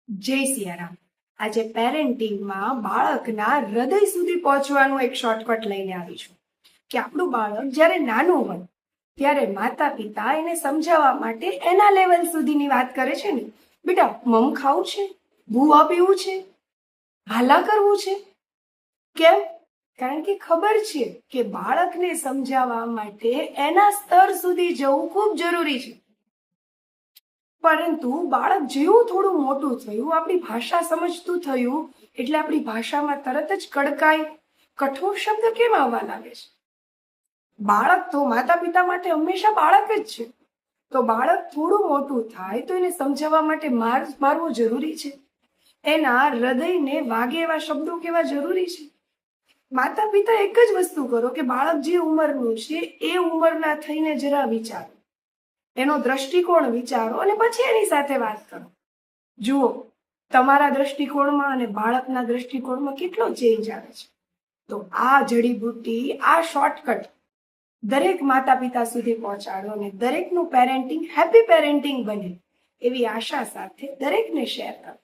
જય સિયારામ. આજે પેરેન્ટિંગમાં બાળકના હૃદય સુધી પહોંચવાનું એક શોર્ટકટ લઈને આવી છું કે આપણું બાળક જ્યારે નાનું હોય ત્યારે માતા પિતા એને સમજાવવા માટે એના લેવલ સુધીની વાત કરે છે ને, બેટા મમ ખાવું છે, ભૂવા પીવું છે, હાલા કરવું છે. કેમ? કારણ કે ખબર છે કે બાળકને સમજાવવા માટે એના સ્તર સુધી જવું ખૂબ જરૂરી છે. પરંતુ બાળક જેવું થોડું મોટું થયું, આપણી ભાષા સમજતું થયું, એટલે આપણી ભાષામાં તરત જ કડકાઈ, કઠોર શબ્દ કેમ આવવા લાગે છે? બાળક તો માતા પિતા માટે હંમેશા બાળક જ છે. તો બાળક થોડું મોટું થાય તો એને સમજાવવા માટે મારવો જરૂરી છે. એના હૃદયને વાગે એવા શબ્દો કેવા જરૂરી છે. માતા પિતા એક જ વસ્તુ કરો કે બાળક જે ઉંમરનું છે એ ઉંમરના થઈને જરા વિચારો, એનો દ્રષ્ટિકોણ વિચારો અને પછી એની સાથે વાત કરો. જુઓ, તમારા દ્રષ્ટિકોણમાં અને બાળકના દ્રષ્ટિકોણમાં કેટલો ચેન્જ આવે છે. તો આ જડીબુટ્ટી, આ શોર્ટકટ દરેક માતા પિતા સુધી પહોંચાડો અને દરેકનું પેરેન્ટિંગ હેપી પેરેન્ટિંગ બને એવી આશા સાથે દરેકને શેર કરો.